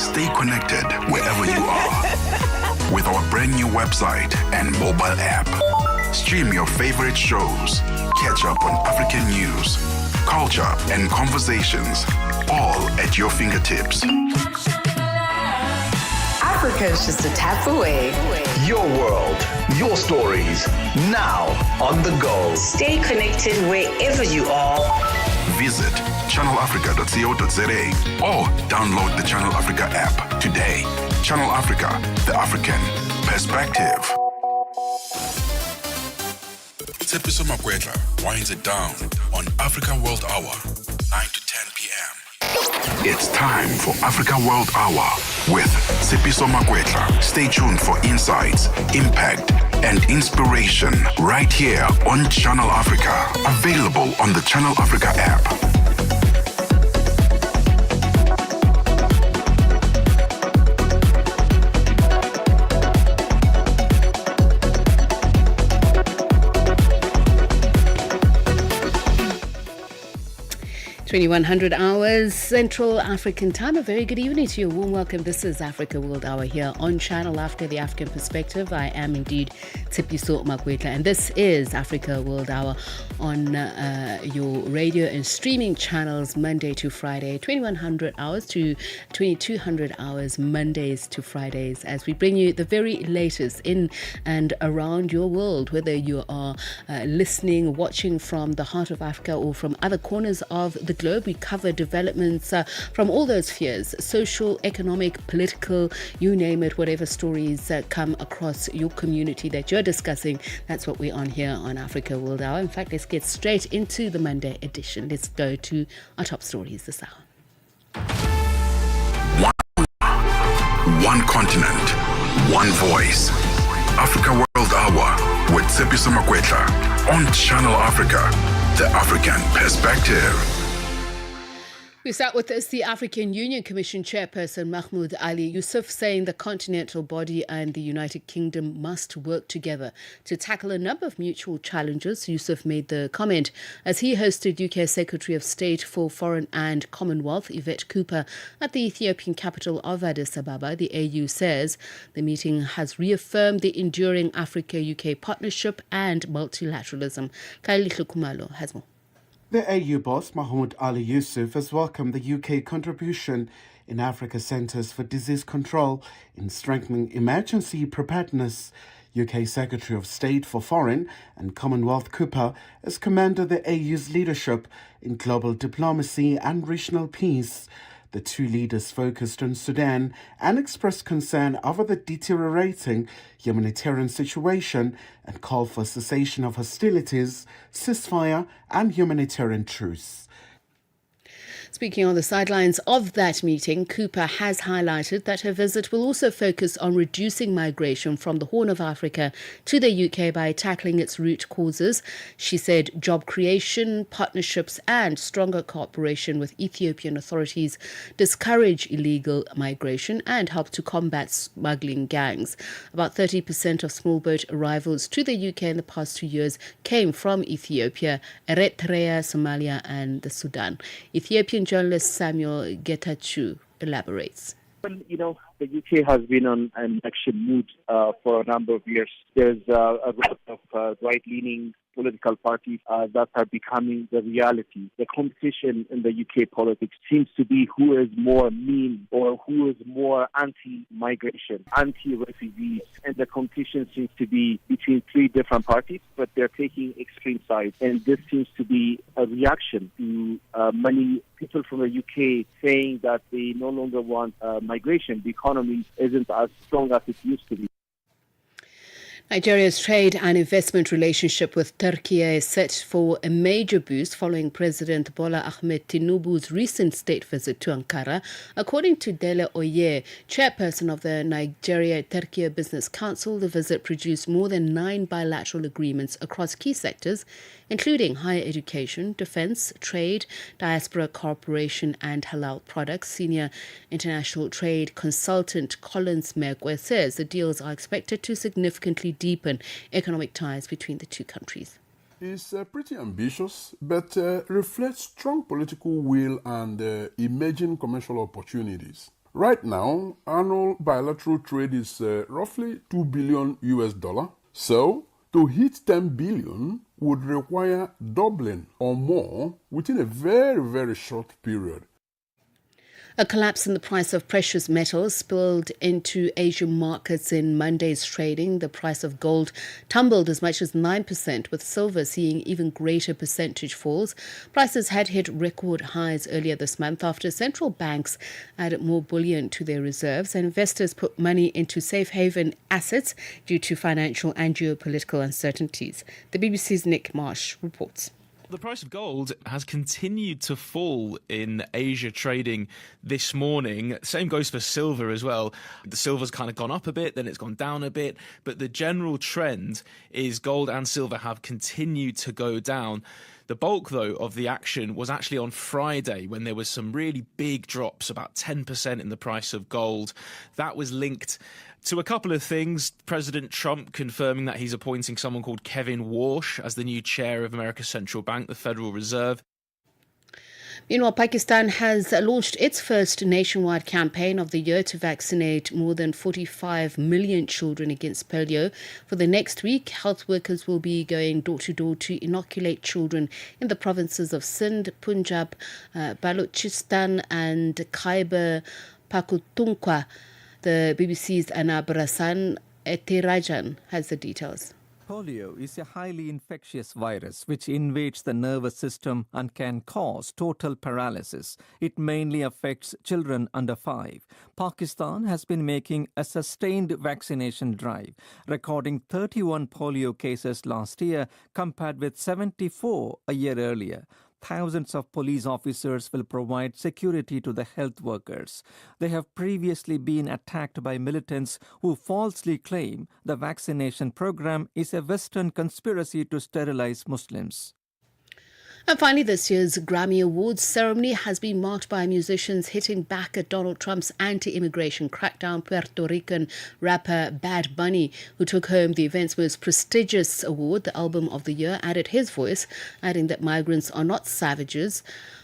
Stay connected wherever you are with our brand new website and mobile app. Stream your favorite shows, catch up on African news, culture, and conversations, all at your fingertips. Africa is just a tap away. Your world, your stories, now on the go. Stay connected wherever you are. Visit channelafrica.co.za or download the Channel Africa app today. Channel Africa, the African perspective. Tsepiso Makwetla winds it down on Africa World Hour, 9 to 10 p.m. It's time for Africa World Hour with Tsepiso Makwetla. Stay tuned for insights, impact, and inspiration right here on Channel Africa. Available on the Channel Africa app. 2100 hours Central African time. A very good evening to you. Warm welcome. This is Africa World Hour here on Channel Africa, the African perspective. I am indeed Tsepiso Makwetla, and this is Africa World Hour on your radio and streaming channels Monday to Friday, 2100 hours to 2200 hours Mondays to Fridays, as we bring you the very latest in and around your world, whether you are listening, watching from the heart of Africa or from other corners of the globe. We cover developments from all those spheres: social, economic, political, you name it, whatever stories come across your community that you're discussing. That's what we're on here on Africa World Hour. In fact, let's get straight into the Monday edition. Let's go to our top stories this hour. One continent, one voice. Africa World Hour with Tsepiso Makwetla on Channel Africa, the African perspective. We start with this. The African Union Commission Chairperson Mahmoud Ali Yusuf saying the continental body and the United Kingdom must work together to tackle a number of mutual challenges. Yusuf made the comment as he hosted UK Secretary of State for Foreign and Commonwealth Yvette Cooper at the Ethiopian capital of Addis Ababa. The AU says the meeting has reaffirmed the enduring Africa-UK partnership and multilateralism. Kaili Kumalo has more. The AU boss, Mahmoud Ali Yusuf, has welcomed the UK contribution in Africa Centres for Disease Control in strengthening emergency preparedness. UK Secretary of State for Foreign and Commonwealth Cooper has commended the AU's leadership in global diplomacy and regional peace. The two leaders focused on Sudan and expressed concern over the deteriorating humanitarian situation and called for cessation of hostilities, ceasefire, and humanitarian truce. Speaking on the sidelines of that meeting, Cooper has highlighted that her visit will also focus on reducing migration from the Horn of Africa to the UK by tackling its root causes. She said job creation, partnerships and stronger cooperation with Ethiopian authorities discourage illegal migration and help to combat smuggling gangs. About 30% of small boat arrivals to the UK in the past 2 years came from Ethiopia, Eritrea, Somalia and the Sudan. Ethiopian journalist Samuel Getachew elaborates. Well, the UK has been on an action mood for a number of years. There's a lot of right-leaning political parties that are becoming the reality. The competition in the UK politics seems to be who is more mean or who is more anti-migration, anti-refugees. And the competition seems to be between three different parties, but they're taking extreme sides. And this seems to be a reaction to many people from the UK saying that they no longer want migration. The economy isn't as strong as it used to be. Nigeria's trade and investment relationship with Turkey is set for a major boost following President Bola Ahmed Tinubu's recent state visit to Ankara. According to Dele Oye, chairperson of the Nigeria-Turkey Business Council, the visit produced more than 9 bilateral agreements across key sectors, including higher education, defense, trade, diaspora cooperation and halal products. Senior international trade consultant Collins Megwe says the deals are expected to significantly deepen economic ties between the two countries. It's pretty ambitious, but reflects strong political will and emerging commercial opportunities. Right now, annual bilateral trade is roughly $2 billion US. So, to hit 10 billion would require doubling or more within a very, very short period. A collapse in the price of precious metals spilled into Asian markets in Monday's trading. The price of gold tumbled as much as 9%, with silver seeing even greater percentage falls. Prices had hit record highs earlier this month after central banks added more bullion to their reserves and investors put money into safe haven assets due to financial and geopolitical uncertainties. The BBC's Nick Marsh reports. The price of gold has continued to fall in Asia trading this morning. Same goes for silver as well. The silver's kind of gone up a bit, then it's gone down a bit. But the general trend is gold and silver have continued to go down. The bulk, though, of the action was actually on Friday when there was some really big drops, about 10% in the price of gold. That was linked to a couple of things. President Trump confirming that he's appointing someone called Kevin Warsh as the new chair of America's central bank, the Federal Reserve. Meanwhile, Pakistan has launched its first nationwide campaign of the year to vaccinate more than 45 million children against polio. For the next week, health workers will be going door to door to inoculate children in the provinces of Sindh, Punjab, Balochistan and Khyber Pakhtunkhwa. The BBC's Anna Barasan Etirajan has the details. Polio is a highly infectious virus which invades the nervous system and can cause total paralysis. It mainly affects children under 5. Pakistan has been making a sustained vaccination drive, recording 31 polio cases last year compared with 74 a year earlier. Thousands of police officers will provide security to the health workers. They have previously been attacked by militants who falsely claim the vaccination program is a Western conspiracy to sterilize Muslims. And finally, this year's Grammy Awards ceremony has been marked by musicians hitting back at Donald Trump's anti-immigration crackdown. Puerto Rican rapper Bad Bunny, who took home the event's most prestigious award, the Album of the Year, added his voice, adding that migrants are not savages.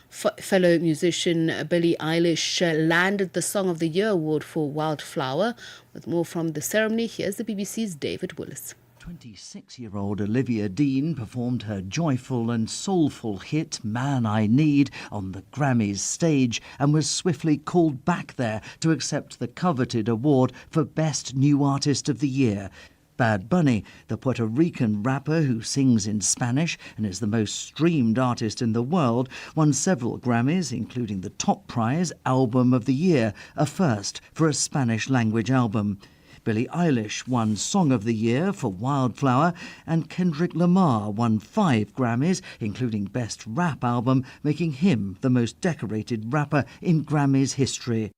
Fellow musician Billie Eilish landed the Song of the Year award for Wildflower. With more from the ceremony, here's the BBC's David Willis. 26-year-old Olivia Dean performed her joyful and soulful hit Man I Need on the Grammys stage and was swiftly called back there to accept the coveted award for Best New Artist of the Year. Bad Bunny, the Puerto Rican rapper who sings in Spanish and is the most streamed artist in the world, won several Grammys, including the top prize, Album of the Year, a first for a Spanish-language album. Billie Eilish won Song of the Year for Wildflower, and Kendrick Lamar won 5 Grammys, including Best Rap Album, making him the most decorated rapper in Grammys history.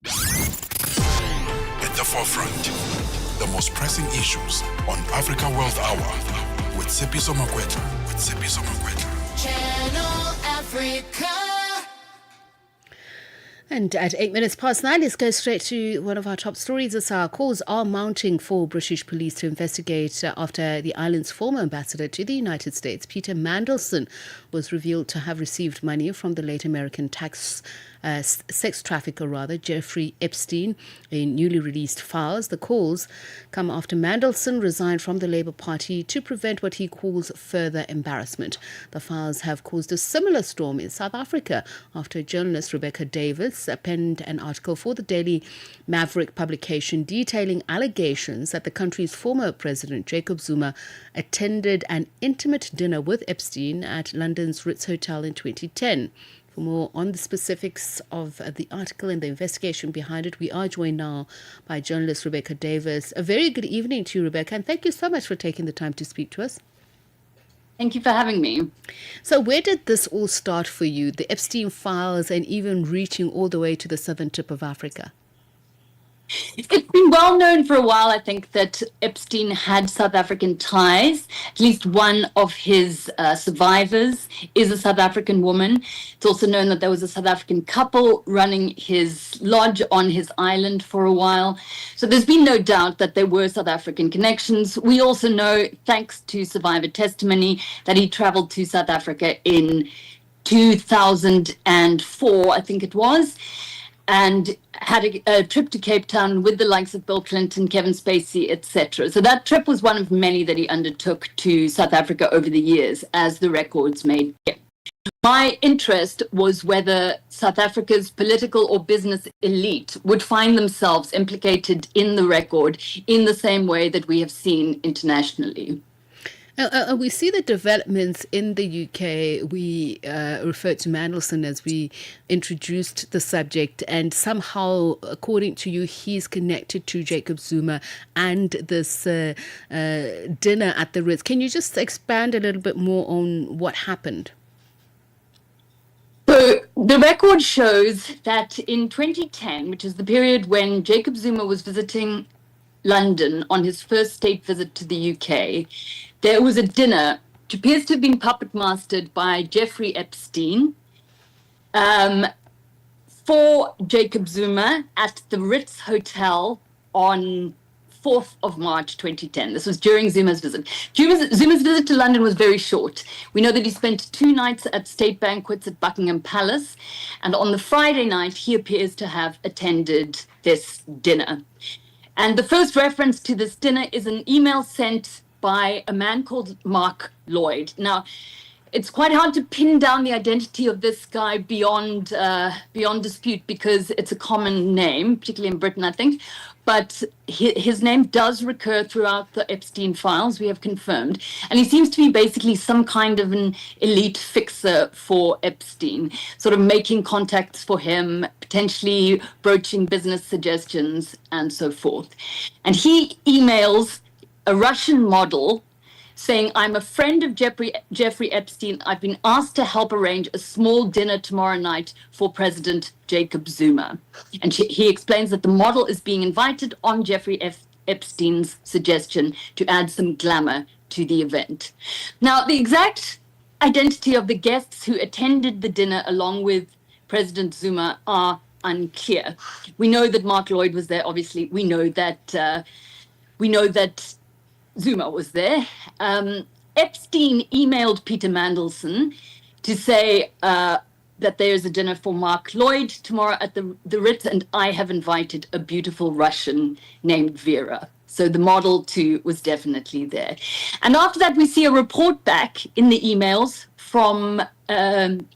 At the forefront, the most pressing issues on Africa World Hour with Tsepiso Makwetla. Channel Africa. And at 8 minutes past 9, let's go straight to one of our top stories this hour. Calls are mounting for British police to investigate after the island's former ambassador to the United States, Peter Mandelson, was revealed to have received money from the late American sex trafficker, Jeffrey Epstein, in newly released files. The calls come after Mandelson resigned from the Labour Party to prevent what he calls further embarrassment. The files have caused a similar storm in South Africa after journalist Rebecca Davis penned an article for the Daily Maverick publication detailing allegations that the country's former president, Jacob Zuma, attended an intimate dinner with Epstein at London's Ritz Hotel in 2010. For more on the specifics of the article and the investigation behind it, we are joined now by journalist Rebecca Davis. A very good evening to you, Rebecca, and thank you so much for taking the time to speak to us. Thank you for having me. So where did this all start for you, the Epstein files and even reaching all the way to the southern tip of Africa? It's been well known for a while, I think, that Epstein had South African ties. At least one of his survivors is a South African woman. It's also known that there was a South African couple running his lodge on his island for a while. So there's been no doubt that there were South African connections. We also know, thanks to survivor testimony, that he traveled to South Africa in 2004, I think it was. and had a trip to Cape Town with the likes of Bill Clinton, Kevin Spacey, etc. So that trip was one of many that he undertook to South Africa over the years, as the records made clear. My interest was whether South Africa's political or business elite would find themselves implicated in the record in the same way that we have seen internationally. We see the developments in the UK. We referred to Mandelson as we introduced the subject, and somehow, according to you, he's connected to Jacob Zuma and this dinner at the Ritz. Can you just expand a little bit more on what happened? So the record shows that in 2010, which is the period when Jacob Zuma was visiting London on his first state visit to the UK, there was a dinner which appears to have been puppet mastered by Jeffrey Epstein for Jacob Zuma at the Ritz Hotel on 4th of March 2010. This was during Zuma's visit. Zuma's visit to London was very short. We know that he spent 2 nights at state banquets at Buckingham Palace, and on the Friday night, he appears to have attended this dinner. And the first reference to this dinner is an email sent by a man called Mark Lloyd. Now, it's quite hard to pin down the identity of this guy beyond dispute because it's a common name, particularly in Britain, I think. But his name does recur throughout the Epstein files, we have confirmed. And he seems to be basically some kind of an elite fixer for Epstein, sort of making contacts for him, potentially broaching business suggestions, and so forth. And he emails a Russian model saying, I'm a friend of Jeffrey Epstein. I've been asked to help arrange a small dinner tomorrow night for President Jacob Zuma. And he explains that the model is being invited on Jeffrey Epstein's suggestion to add some glamour to the event. Now, the exact identity of the guests who attended the dinner along with President Zuma are unclear. We know that Mark Lloyd was there, obviously. We know that Zuma was there. Epstein emailed Peter Mandelson to say that there's a dinner for Mark Lloyd tomorrow at the Ritz, and I have invited a beautiful Russian named Vera. So the model too was definitely there. And after that, we see a report back in the emails from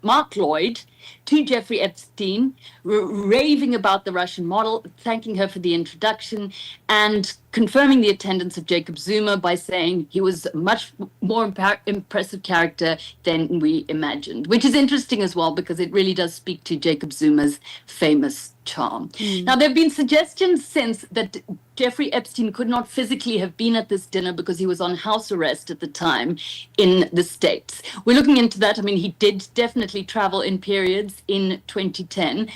Mark Lloyd to Jeffrey Epstein, raving about the Russian model, thanking her for the introduction, and confirming the attendance of Jacob Zuma by saying he was a much more impressive character than we imagined, which is interesting as well because it really does speak to Jacob Zuma's famous charm. Now, there have been suggestions since that Jeffrey Epstein could not physically have been at this dinner because he was on house arrest at the time in the States. We're looking into that. I mean, he did definitely travel in periods in 2010.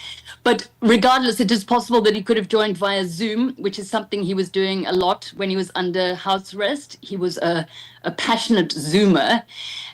But regardless, it is possible that he could have joined via Zoom, which is something he was doing a lot when he was under house arrest. He was a passionate Zoomer.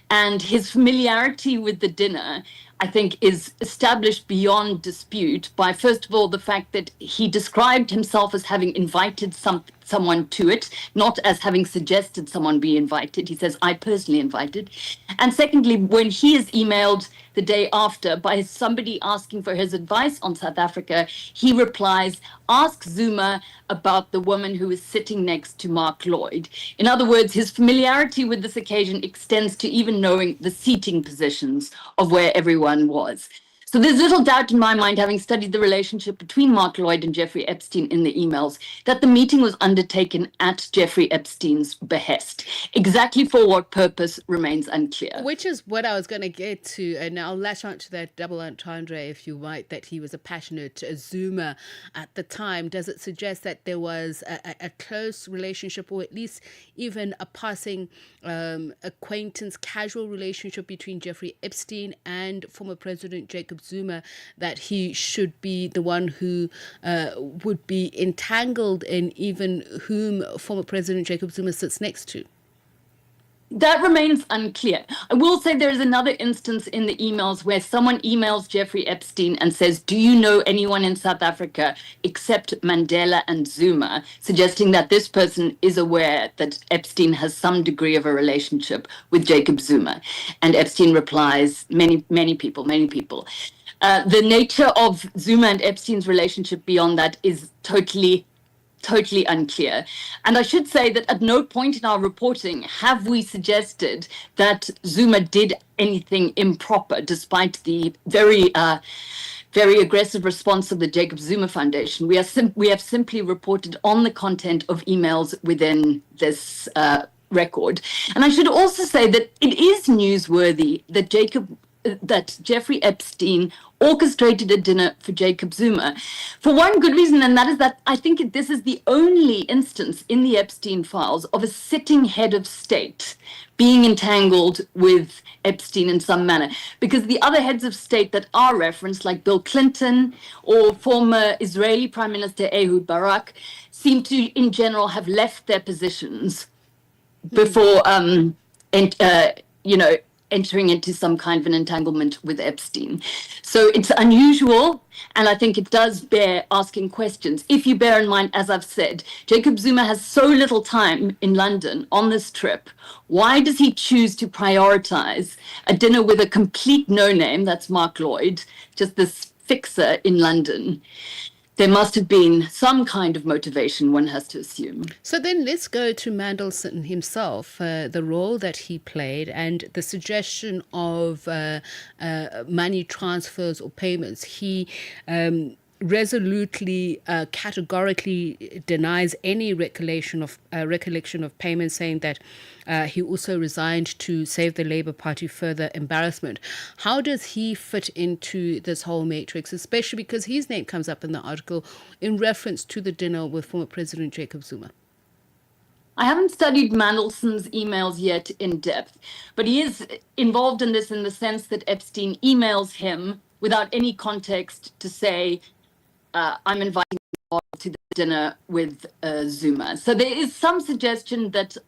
And his familiarity with the dinner, I think, is established beyond dispute by, first of all, the fact that he described himself as having invited someone to it, not as having suggested someone be invited. He says, I personally invited. And secondly, when he is emailed the day after by somebody asking for his advice on South Africa, he replies, ask Zuma about the woman who is sitting next to Mark Lloyd. In other words, his familiarity with this occasion extends to even knowing the seating positions of where everyone was. So there's little doubt in my mind, having studied the relationship between Mark Lloyd and Jeffrey Epstein in the emails, that the meeting was undertaken at Jeffrey Epstein's behest. Exactly for what purpose remains unclear. Which is what I was going to get to, and I'll latch on to that double entendre, if you might, that he was a passionate Zoomer at the time. Does it suggest that there was a close relationship, or at least even a passing acquaintance, casual relationship between Jeffrey Epstein and former President Jacob Zuma, that he should be the one who would be entangled in even whom former President Jacob Zuma sits next to? That remains unclear. I will say there is another instance in the emails where someone emails Jeffrey Epstein and says, do you know anyone in South Africa except Mandela and Zuma, suggesting that this person is aware that Epstein has some degree of a relationship with Jacob Zuma. And Epstein replies, many people. The nature of Zuma and Epstein's relationship beyond that is totally unclear. And I should say that at no point in our reporting have we suggested that Zuma did anything improper, despite the very aggressive response of the Jacob Zuma Foundation. We have simply reported on the content of emails within this record. And I should also say that it is newsworthy that Jeffrey Epstein orchestrated a dinner for Jacob Zuma for one good reason, and that is that I think this is the only instance in the Epstein files of a sitting head of state being entangled with Epstein in some manner, because the other heads of state that are referenced, like Bill Clinton or former Israeli Prime Minister Ehud Barak, seem to, in general, have left their positions before, entering into some kind of an entanglement with Epstein. So it's unusual, and I think it does bear asking questions. If you bear in mind, as I've said, Jacob Zuma has so little time in London on this trip. Why does he choose to prioritize a dinner with a complete no-name, that's Mark Lloyd, just this fixer in London? There must have been some kind of motivation, one has to assume. So then let's go to Mandelson himself, the role that he played and the suggestion of money transfers or payments. He resolutely, categorically denies any recollection of payments, saying that he also resigned to save the Labour Party further embarrassment. How does he fit into this whole matrix, especially because his name comes up in the article in reference to the dinner with former President Jacob Zuma? I haven't studied Mandelson's emails yet in depth, but he is involved in this in the sense that Epstein emails him without any context to say, I'm inviting you to the dinner with Zuma. So there is some suggestion that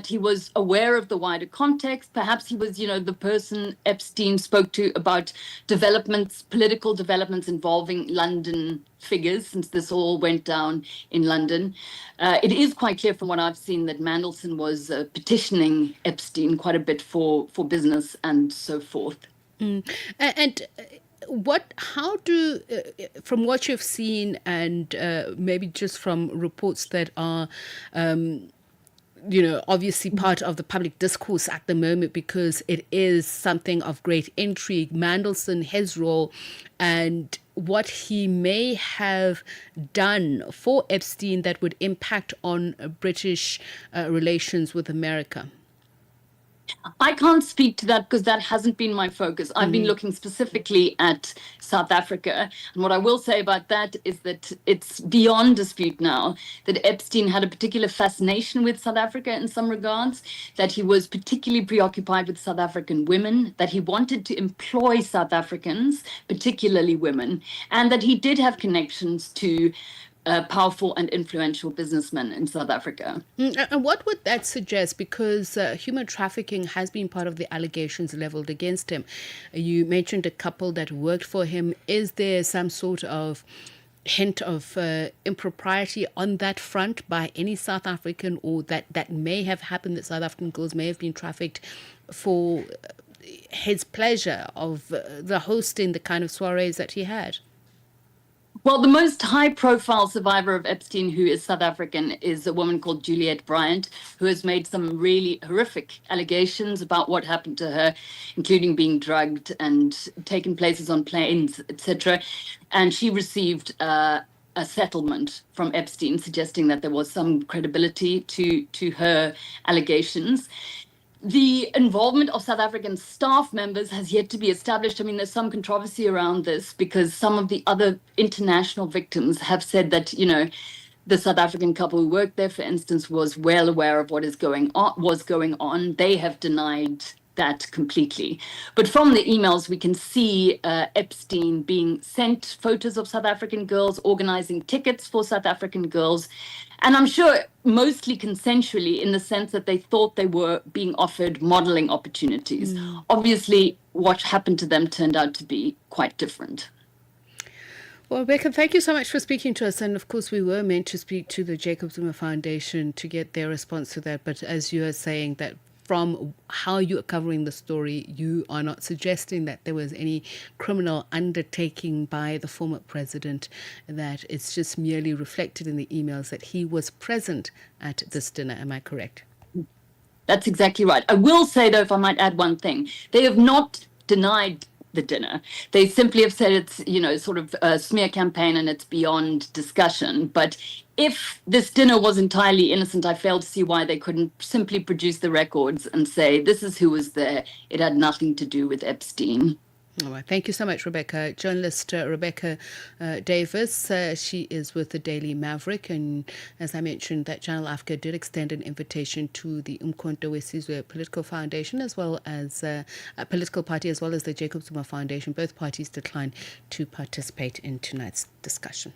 he was aware of the wider context. Perhaps he was, the person Epstein spoke to about political developments involving London figures, since this all went down in London. It is quite clear from what I've seen that Mandelson was petitioning Epstein quite a bit for business and so forth. From what you've seen, and maybe just from reports that are obviously part of the public discourse at the moment, because it is something of great intrigue, Mandelson, his role, and what he may have done for Epstein that would impact on British relations with America. I can't speak to that because that hasn't been my focus. I've been looking specifically at South Africa. And what I will say about that is that it's beyond dispute now that Epstein had a particular fascination with South Africa in some regards, that he was particularly preoccupied with South African women, that he wanted to employ South Africans, particularly women, and that he did have connections to powerful and influential businessmen in South Africa. And what would that suggest? Because human trafficking has been part of the allegations leveled against him. You mentioned a couple that worked for him. Is there some sort of hint of impropriety on that front by any South African, or that may have happened, that South African girls may have been trafficked for his pleasure of the hosting the kind of soirees that he had? Well, the most high-profile survivor of Epstein, who is South African, is a woman called Juliet Bryant, who has made some really horrific allegations about what happened to her, including being drugged and taken places on planes, etc. And she received a settlement from Epstein, suggesting that there was some credibility to her allegations. The involvement of South African staff members has yet to be established. I mean, there's some controversy around this because some of the other international victims have said that, the South African couple who worked there, for instance, was well aware of what was going on. They have denied that completely. But from the emails, we can see Epstein being sent photos of South African girls, organizing tickets for South African girls. And I'm sure mostly consensually, in the sense that they thought they were being offered modeling opportunities. Obviously, what happened to them turned out to be quite different. Well, Rebecca, thank you so much for speaking to us. And of course, we were meant to speak to the Jacob Zuma Foundation to get their response to that. But as you are saying, that from how you are covering the story, you are not suggesting that there was any criminal undertaking by the former president, that it's just merely reflected in the emails that he was present at this dinner. Am I correct? That's exactly right. I will say, though, if I might add one thing, they have not denied the dinner. They simply have said it's, sort of a smear campaign and it's beyond discussion. But if this dinner was entirely innocent, I fail to see why they couldn't simply produce the records and say, this is who was there. It had nothing to do with Epstein. All right. Thank you so much, Rebecca. Journalist Rebecca Davis, she is with the Daily Maverick. And as I mentioned, that Channel Africa did extend an invitation to the Umkhonto weSizwe Political Foundation, as well as a political party, as well as the Jacob Zuma Foundation. Both parties declined to participate in tonight's discussion.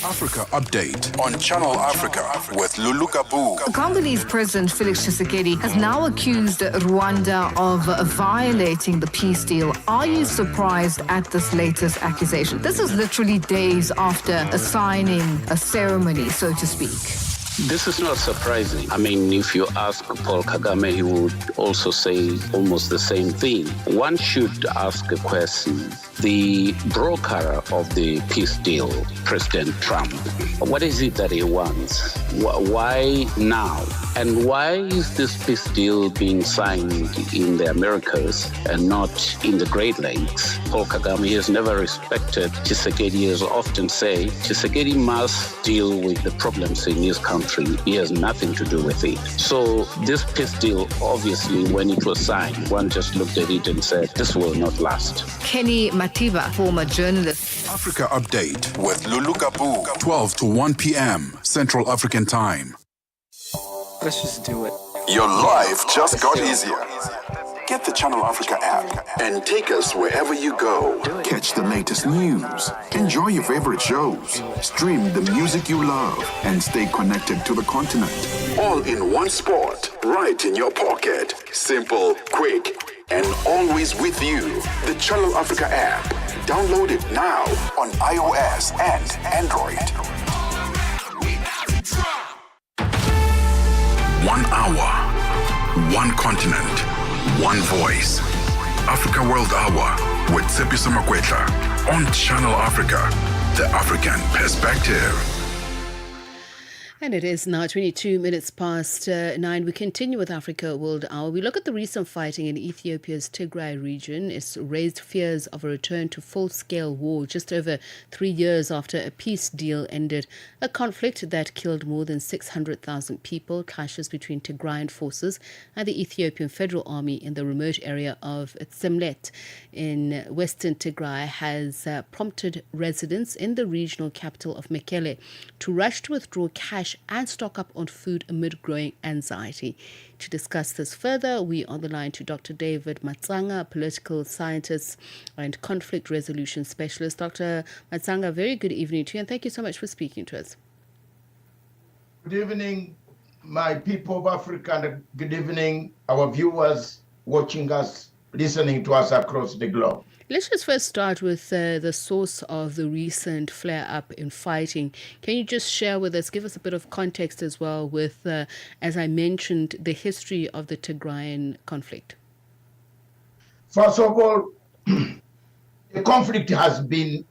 Africa Update on Channel Africa with Lulu Kabu. Congolese President Felix Tshisekedi has now accused Rwanda of violating the peace deal. Are you surprised at this latest accusation? This is literally days after a signing a ceremony, so to speak. This is not surprising. I mean, if you ask Paul Kagame, he would also say almost the same thing. One should ask a question. The broker of the peace deal, President Trump, what is it that he wants? Why now? And why is this peace deal being signed in the Americas and not in the Great Lakes? Paul Kagame has never respected Tshisekedi, as often say. Tshisekedi must deal with the problems in his country. He has nothing to do with it. So this peace deal, obviously, when it was signed, one just looked at it and said, this will not last. Kenny Matiba, former journalist. Africa Update with Lulu Kabu, 12 to 1 p.m. Central African Time. Let's just do it. Your life just got easier. Get the Channel Africa app and take us wherever you go. Catch the latest news, enjoy your favorite shows, stream the music you love, and stay connected to the continent. All in one spot, right in your pocket. Simple, quick, and always with you. The Channel Africa app. Download it now on iOS and Android. 1 hour, one continent, one voice. Africa World Hour with Tsepiso Makwetla on Channel Africa, the African perspective. And it is now 22 minutes past 9. We continue with Africa World Hour. We look at the recent fighting in Ethiopia's Tigray region. It's raised fears of a return to full-scale war just over 3 years after a peace deal ended a conflict that killed more than 600,000 people. Clashes between Tigrayan forces and the Ethiopian Federal Army in the remote area of Tsemlet in western Tigray has prompted residents in the regional capital of Mekele to rush to withdraw cash and stock up on food amid growing anxiety. To discuss this further, we on the line to Dr. David Matsanga, a political scientist and conflict resolution specialist. Dr. Matsanga, very good evening to you, and thank you so much for speaking to us. Good evening, my people of Africa, and good evening, our viewers watching us, listening to us across the globe. Let's just first start with the source of the recent flare-up in fighting. Can you just share with us, give us a bit of context as well with, as I mentioned, the history of the Tigrayan conflict? First of all, the conflict has been,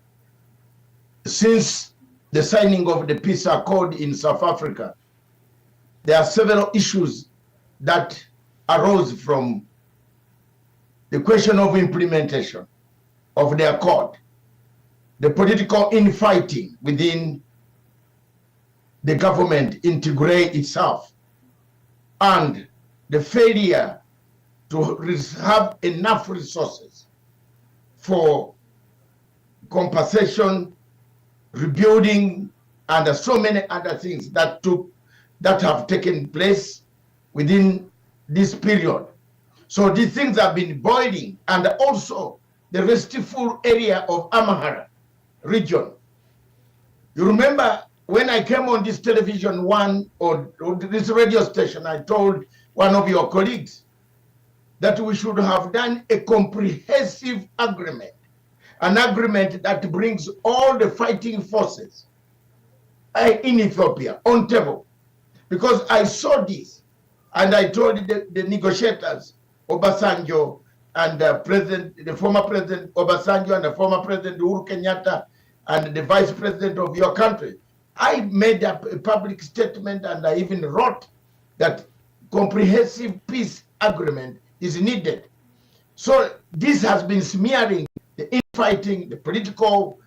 since the signing of the peace accord in South Africa, there are several issues that arose from the question of implementation of the accord, the political infighting within the government in Tigray itself, and the failure to have enough resources for compensation, rebuilding, and so many other things that have taken place within this period. So these things have been boiling, and also the restful area of Amhara region. You remember when I came on this television or this radio station, I told one of your colleagues that we should have done a comprehensive agreement, an agreement that brings all the fighting forces in Ethiopia on table. Because I saw this, And I told the negotiators, Obasanjo and the former President Obasanjo and the former President Uhuru Kenyatta and the Vice President of your country, I made a public statement and I even wrote that comprehensive peace agreement is needed. So this has been smearing the infighting, the political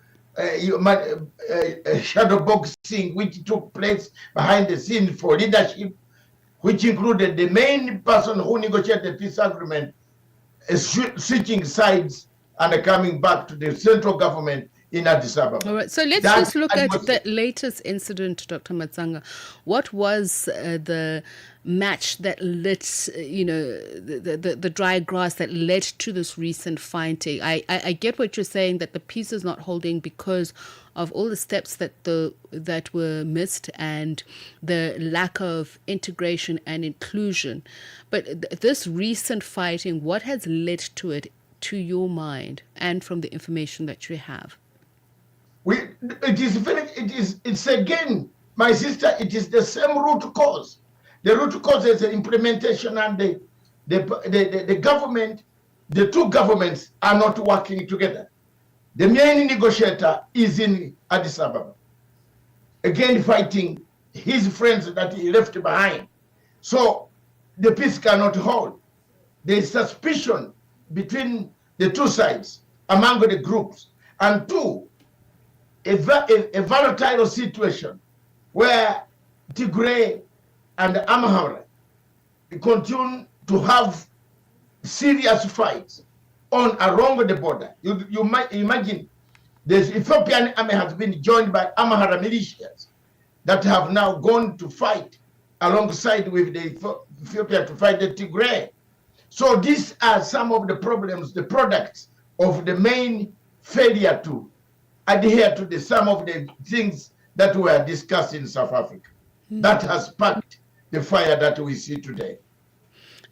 shadow boxing which took place behind the scenes for leadership, which included the main person who negotiated the peace agreement switching sides and coming back to the central government in Addis Ababa. All right, so let's just look at the latest incident, Dr. Matsanga. What was the match that lit, the dry grass that led to this recent fighting? I get what you're saying, that the peace is not holding because of all the steps that were missed and the lack of integration and inclusion. But this recent fighting, what has led to it, to your mind, and from the information that you have? It's again, my sister, it is the same root cause. The root cause is the implementation, and the government, the two governments are not working together. The main negotiator is in Addis Ababa, again fighting his friends that he left behind. So the peace cannot hold. There is suspicion between the two sides among the groups, and two, a volatile situation where Tigray and Amhara continue to have serious fights along the border. You might imagine the Ethiopian army has been joined by Amhara militias that have now gone to fight alongside with the Ethiopia to fight the Tigray. So these are some of the problems, the products of the main failure to adhere to some of the things that were discussed in South Africa. That has sparked the fire that we see today.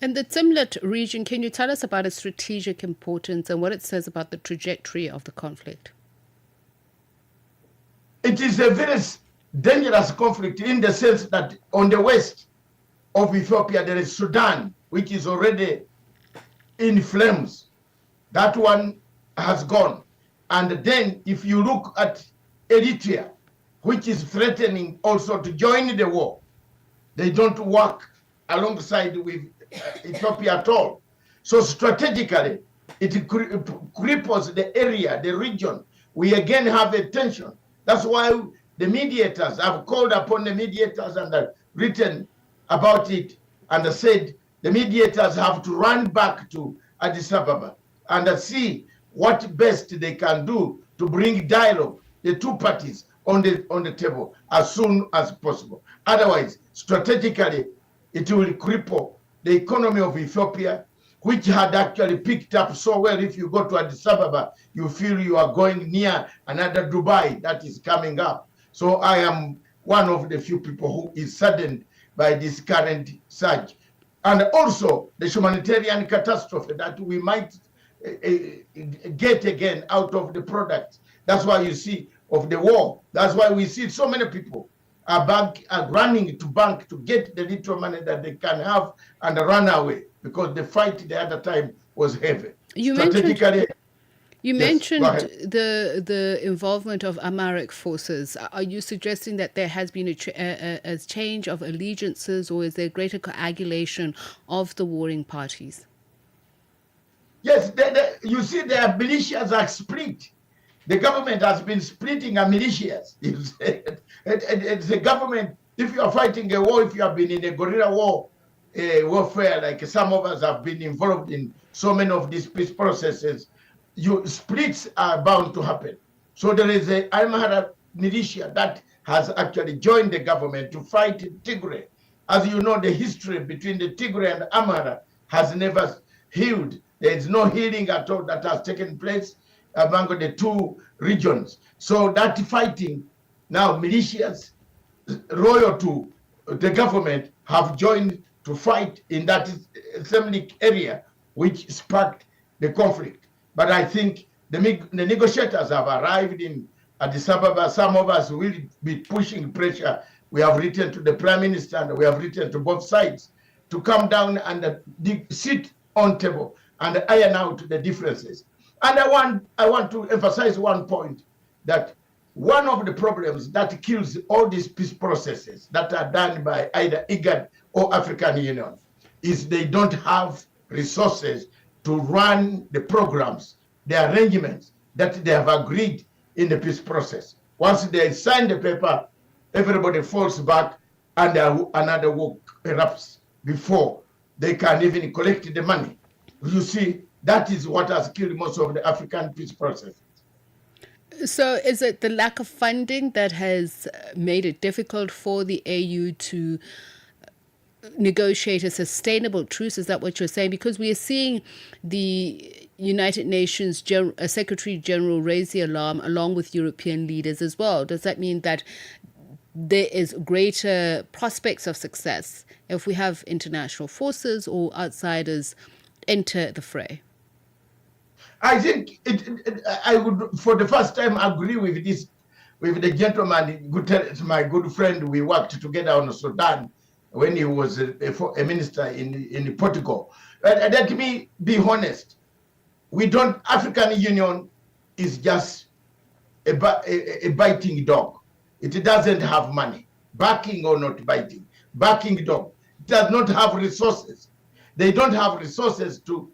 And the Tsimlet region, can you tell us about its strategic importance and what it says about the trajectory of the conflict? It is a very dangerous conflict in the sense that on the west of Ethiopia, there is Sudan, which is already in flames. That one has gone. And then if you look at Eritrea, which is threatening also to join the war, they don't work alongside with Ethiopia at all. So strategically, it cripples the area, the region. We again have a tension. That's why the mediators, I've called upon the mediators and written about it and said the mediators have to run back to Addis Ababa and see what best they can do to bring dialogue, the two parties on the table as soon as possible. Otherwise, strategically, it will cripple the economy of Ethiopia, which had actually picked up so well. If you go to Addis Ababa, you feel you are going near another Dubai that is coming up. So I am one of the few people who is saddened by this current surge. And also the humanitarian catastrophe that we might get again out of the product. That's why you see of the war. That's why we see so many people are running to bank to get the little money that they can have and run away because the fight the other time was heavy. You mentioned the involvement of Amharic forces. Are you suggesting that there has been a change of allegiances, or is there greater coagulation of the warring parties? Yes, you see their militias are split. The government has been splitting our militias. It's the government, if you are fighting a war, if you have been in a guerrilla warfare, like some of us have been involved in so many of these peace processes, splits are bound to happen. So there is a Amhara militia that has actually joined the government to fight Tigray. As you know, the history between the Tigray and Amhara has never healed. There is no healing at all that has taken place among the two regions. So that fighting, now militias loyal to the government have joined to fight in that assembly area, which sparked the conflict. But I think the negotiators have arrived in Addis Ababa. Some of us will be pushing pressure. We have written to the Prime Minister and we have written to both sides to come down and sit on table and iron out the differences. And I want to emphasize one point, that one of the problems that kills all these peace processes that are done by either IGAD or African Union is they don't have resources to run the programs, the arrangements that they have agreed in the peace process. Once they sign the paper, everybody falls back and another war erupts before they can even collect the money. You see, that is what has killed most of the African peace process. So is it the lack of funding that has made it difficult for the AU to negotiate a sustainable truce? Is that what you're saying? Because we are seeing the United Nations Secretary General raise the alarm along with European leaders as well. Does that mean that there is greater prospects of success if we have international forces or outsiders enter the fray? I think I would, for the first time, agree with this, with the gentleman, my good friend. We worked together on Sudan when he was a minister in Portugal. Let me be honest. African Union is just a biting dog. It doesn't have money, backing or not biting, backing dog. It does not have resources. They don't have resources to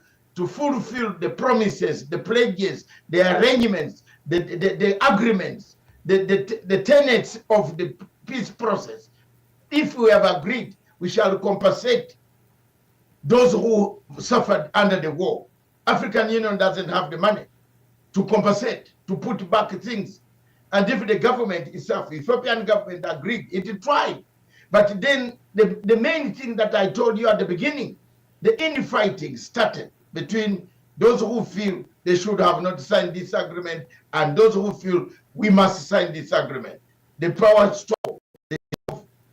fulfill the promises, the pledges, the arrangements, the agreements, the tenets of the peace process. If we have agreed, we shall compensate those who suffered under the war. African Union doesn't have the money to compensate, to put back things. And if the government itself, Ethiopian government agreed, it tried. But then the main thing that I told you at the beginning, the infighting started between those who feel they should have not signed this agreement and those who feel we must sign this agreement. The power struggle,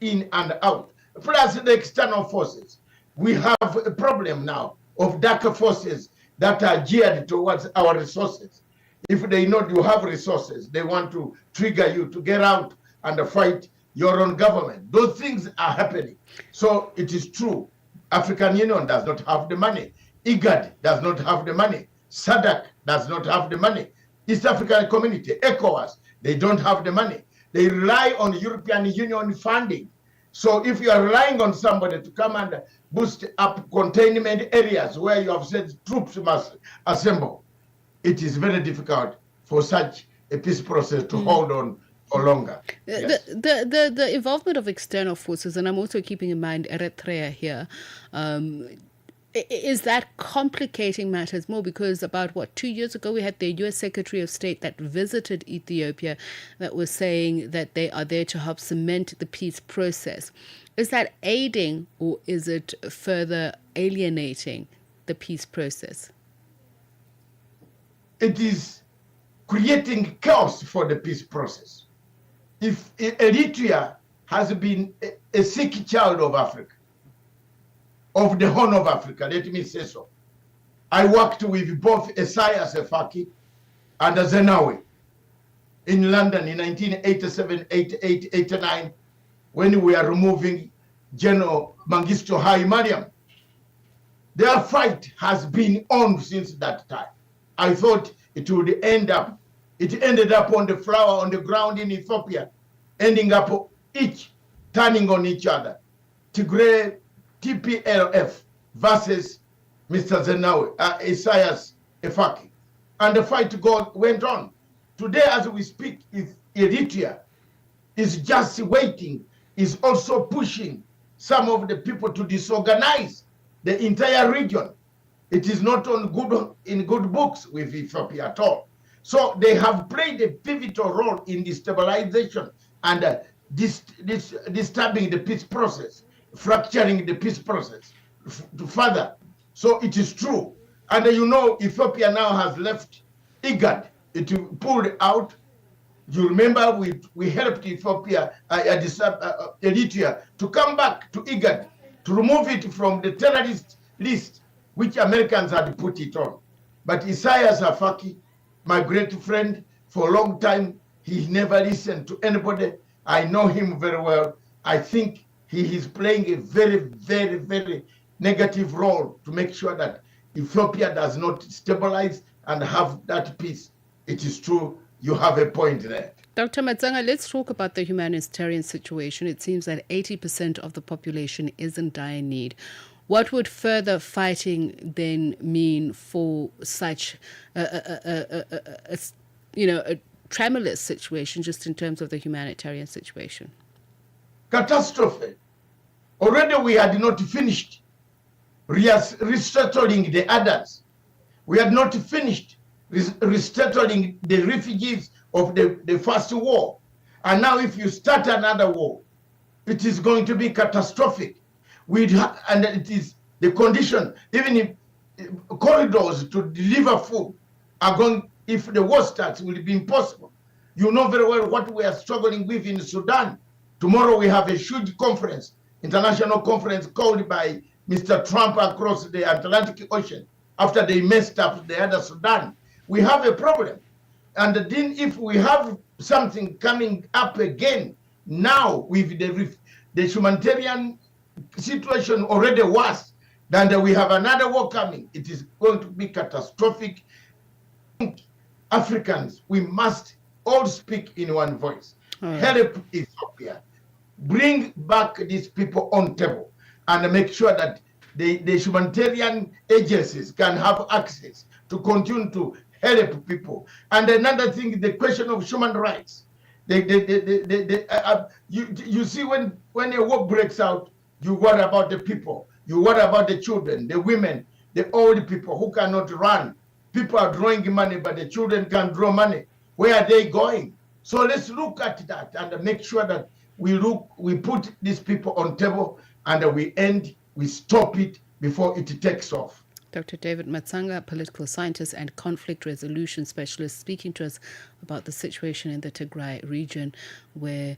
in and out, plus the external forces. We have a problem now of darker forces that are geared towards our resources. If they know you have resources, they want to trigger you to get out and fight your own government. Those things are happening. So it is true. African Union does not have the money. IGAD does not have the money. SADC does not have the money. East African Community, ECOWAS, they don't have the money. They rely on European Union funding. So if you are relying on somebody to come and boost up containment areas where you have said troops must assemble, it is very difficult for such a peace process to hold on for longer. Yes. The involvement of external forces, and I'm also keeping in mind Eritrea here, is that complicating matters more? Because about 2 years ago we had the US Secretary of State that visited Ethiopia that was saying that they are there to help cement the peace process. Is that aiding or is it further alienating the peace process? It is creating chaos for the peace process. If Eritrea has been a sick child of Africa, of the Horn of Africa, let me say so. I worked with both Isaias Afwerki and Zenawi in London in 1987, 88, 89, when we are removing General Mengistu Haile Mariam. Their fight has been on since that time. I thought it ended up on the floor on the ground in Ethiopia, ending up each turning on each other. Tigray, TPLF versus Mr. Zenawi, Isaias Afwerki. And the fight went on. Today, as we speak, Eritrea is just waiting, is also pushing some of the people to disorganize the entire region. It is not in good books with Ethiopia at all. So they have played a pivotal role in destabilization and disturbing the peace process, fracturing the peace process to further. So it is true. And Ethiopia now has left IGAD. It pulled out. You remember we helped Ethiopia, Eritrea, to come back to IGAD, to remove it from the terrorist list, which Americans had put it on. But Isaias Afwerki, my great friend, for a long time, he never listened to anybody. I know him very well. I think he is playing a very, very, very negative role to make sure that Ethiopia does not stabilize and have that peace. It is true, you have a point there. Dr. Matsanga, let's talk about the humanitarian situation. It seems that 80% of the population is in dire need. What would further fighting then mean for such a tremulous situation, just in terms of the humanitarian situation? Catastrophe. Already we had not finished resettling the others. We had not finished resettling the refugees of the first war. And now if you start another war, it is going to be catastrophic. And it is the condition, even if corridors to deliver food are going, if the war starts, will be impossible. You know very well what we are struggling with in Sudan. Tomorrow we have a huge conference, international conference called by Mr. Trump across the Atlantic Ocean after they messed up the other Sudan. We have a problem. And then if we have something coming up again now with the humanitarian situation already worse, then we have another war coming. It is going to be catastrophic. Africans, we must all speak in one voice. Help Ethiopia. Bring back these people on table and make sure that the humanitarian agencies can have access to continue to help people. And another thing, the question of human rights. You see, when a war breaks out, you worry about the people. You worry about the children, the women, the old people who cannot run. People are drawing money, but the children can't draw money. Where are they going? So let's look at that and make sure that we put these people on table and we stop it before it takes off. Dr. David Matsanga, political scientist and conflict resolution specialist, speaking to us about the situation in the Tigray region, where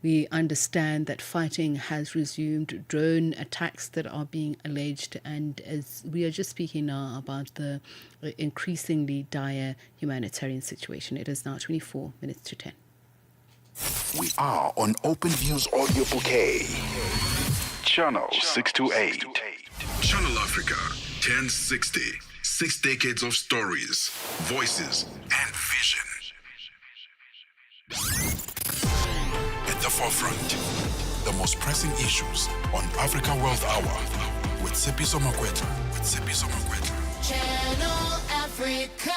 we understand that fighting has resumed, drone attacks that are being alleged, and as we are just speaking now about the increasingly dire humanitarian situation. It is now 24 minutes to 10. We are on Open Views Audio Bouquet. Channel 628. Channel Africa 1060. 6 decades of stories, voices, and vision. At the forefront, the most pressing issues on Africa World Hour with Tsepiso Makwetla. Channel Africa.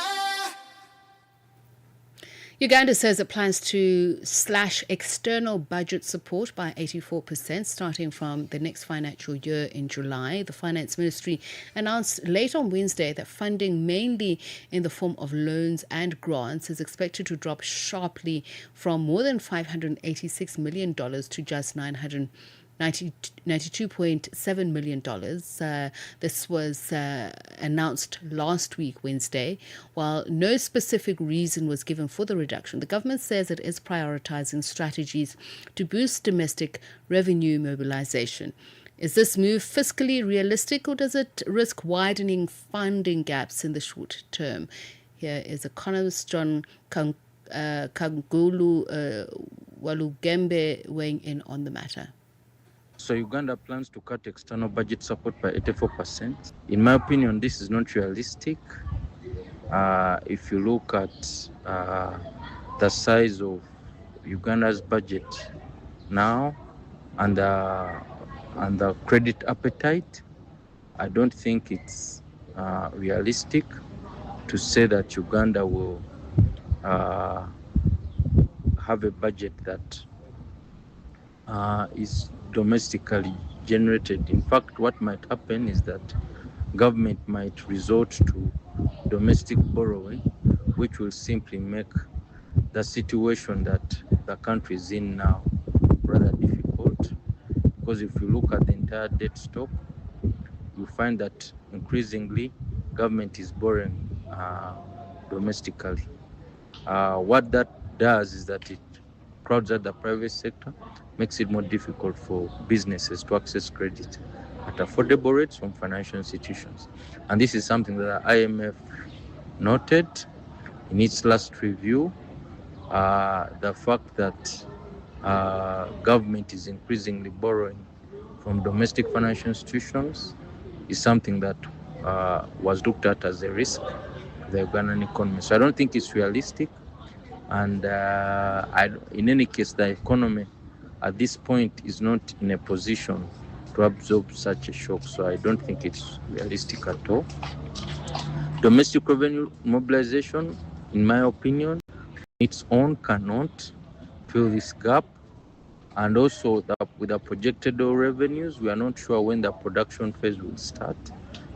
Uganda says it plans to slash external budget support by 84% starting from the next financial year in July. The Finance Ministry announced late on Wednesday that funding, mainly in the form of loans and grants, is expected to drop sharply from more than $586 million to just $92.7 million. This was announced last week, Wednesday. While no specific reason was given for the reduction, the government says it is prioritizing strategies to boost domestic revenue mobilization. Is this move fiscally realistic, or does it risk widening funding gaps in the short term? Here is economist John Kangulu Walugembe weighing in on the matter. So Uganda plans to cut external budget support by 84%. In my opinion, this is not realistic. If you look at the size of Uganda's budget now and the credit appetite, I don't think it's realistic to say that Uganda will have a budget that is domestically generated. In fact, what might happen is that government might resort to domestic borrowing, which will simply make the situation that the country is in now rather difficult. Because if you look at the entire debt stock, you find that increasingly government is borrowing domestically. What that does is that it crowds out the private sector, makes it more difficult for businesses to access credit at affordable rates from financial institutions. And this is something that the IMF noted in its last review, the fact that government is increasingly borrowing from domestic financial institutions is something that was looked at as a risk to the Ugandan economy. So I don't think it's realistic. And in any case, the economy at this point is not in a position to absorb such a shock. So I don't think it's realistic at all. Domestic revenue mobilization, in my opinion, its own cannot fill this gap. And also with the projected oil revenues, we are not sure when the production phase will start.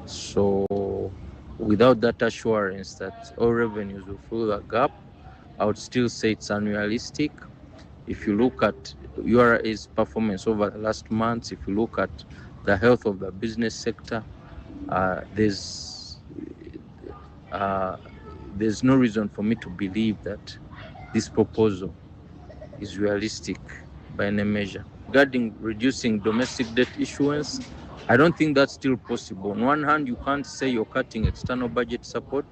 So without that assurance that oil revenues will fill the gap, I would still say it's unrealistic. If you look at URA's performance over the last months, if you look at the health of the business sector, there's no reason for me to believe that this proposal is realistic by any measure. Regarding reducing domestic debt issuance, I don't think that's still possible. On one hand, you can't say you're cutting external budget support,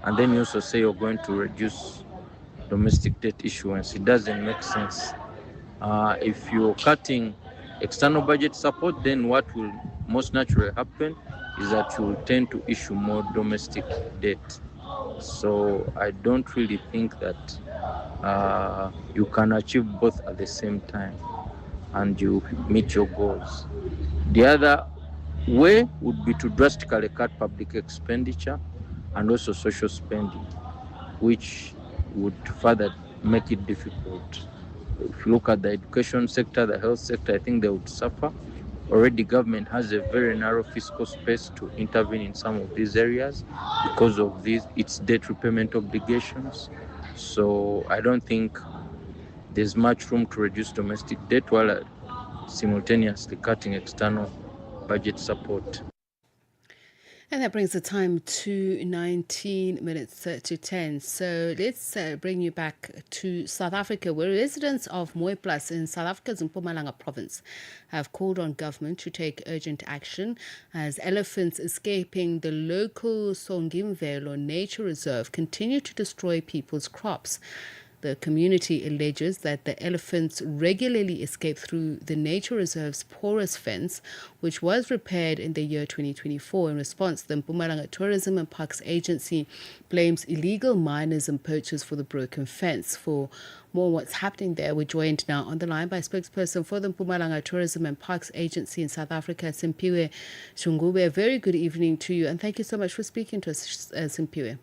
and then you also say you're going to reduce domestic debt issuance. It doesn't make sense. If you're cutting external budget support, then what will most naturally happen is that you will tend to issue more domestic debt. So I don't really think that you can achieve both at the same time and you meet your goals. The other way would be to drastically cut public expenditure and also social spending, which would further make it difficult. If you look at the education sector, the health sector, I think they would suffer. Already government has a very narrow fiscal space to intervene in some of these areas because of its debt repayment obligations. So I don't think there's much room to reduce domestic debt while simultaneously cutting external budget support. And that brings the time to 19 minutes to 10. So let's bring you back to South Africa, where residents of Makwetla in South Africa's Mpumalanga province have called on government to take urgent action as elephants escaping the local Songimvelo nature reserve continue to destroy people's crops. The community alleges that the elephants regularly escape through the nature reserve's porous fence, which was repaired in the year 2024. In response, the Mpumalanga Tourism and Parks Agency blames illegal miners and poachers for the broken fence. For more on what's happening there, we're joined now on the line by spokesperson for the Mpumalanga Tourism and Parks Agency in South Africa, Tsepiso Makwetla. Very good evening to you, and thank you so much for speaking to us, Tsepiso.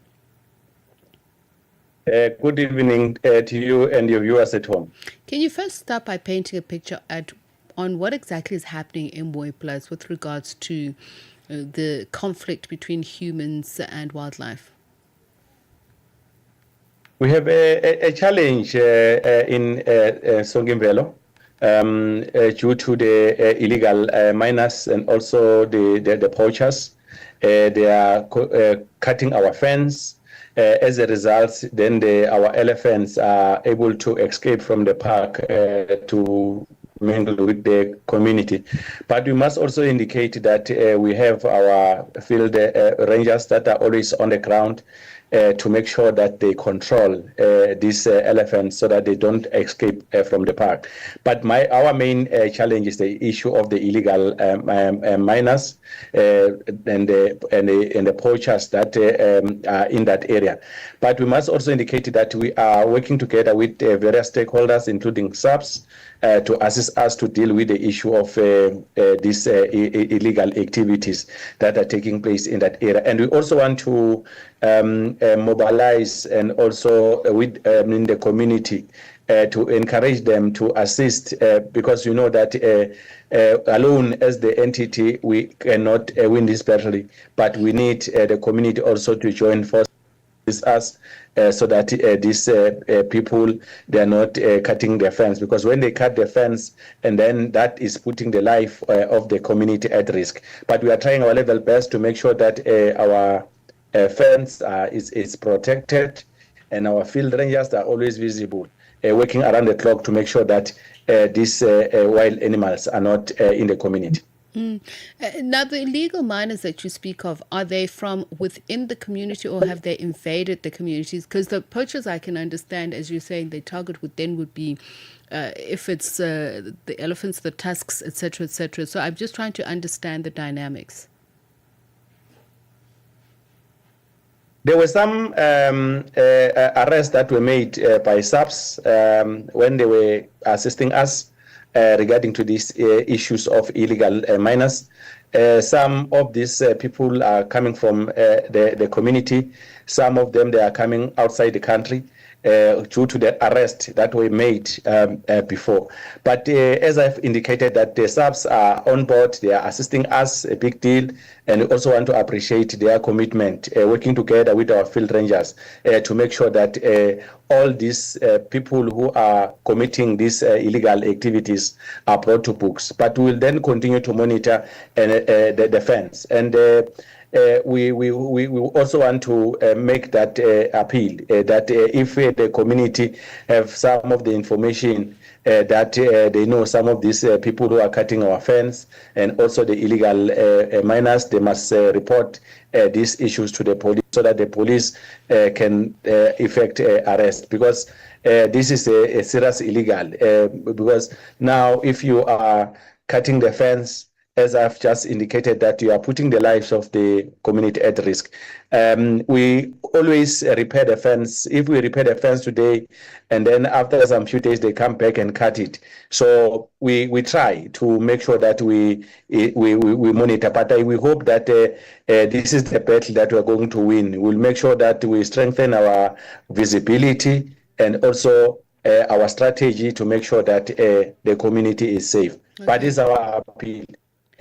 Good evening to you and your viewers at home. Can you first start by painting a picture on what exactly is happening in Makwetla with regards to the conflict between humans and wildlife? We have a challenge in Songimvelo due to the illegal miners and also the poachers. They are cutting our fence. As a result, then our elephants are able to escape from the park to mingle with the community. But we must also indicate that we have our field rangers that are always on the ground to make sure that they control these elephants so that they don't escape from the park. But our main challenge is the issue of the illegal miners and the poachers that are in that area. But we must also indicate that we are working together with various stakeholders, including SAPS, to assist us to deal with the issue of these illegal activities that are taking place in that area. And we also want to mobilize and also with in the community to encourage them to assist because you know that alone as the entity we cannot win this battle, but we need the community also to join forces with us so that these people, they are not cutting their fence, because when they cut the fence and then that is putting the life of the community at risk. But we are trying our level best to make sure that our fence is protected and our field rangers are always visible, working around the clock to make sure that these wild animals are not in the community. Now, the illegal miners that you speak of, are they from within the community or have they invaded the communities? Because the poachers, I can understand, as you're saying, their target would be if it's the elephants, the tusks, etc., etc. So I'm just trying to understand the dynamics. There were some arrests that were made by SAPS when they were assisting us regarding to these issues of illegal miners. Some of these people are coming from the community. Some of them, they are coming outside the country due to the arrest that were made before. But as I've indicated, that the SAPs are on board, they are assisting us, a big deal, and we also want to appreciate their commitment, working together with our field rangers to make sure that all these people who are committing these illegal activities are brought to books. But we will then continue to monitor the defense. And we also want to make that appeal that if the community have some of the information that they know some of these people who are cutting our fence and also the illegal miners, they must report these issues to the police so that the police can effect arrest, because this is a serious illegal. Because now if you are cutting the fence, as I've just indicated, that you are putting the lives of the community at risk. We always repair the fence. If we repair the fence today, and then after some few days, they come back and cut it. So we try to make sure that we monitor. But we hope that this is the battle that we're going to win. We'll make sure that we strengthen our visibility and also our strategy to make sure that the community is safe. Okay. But this is our appeal.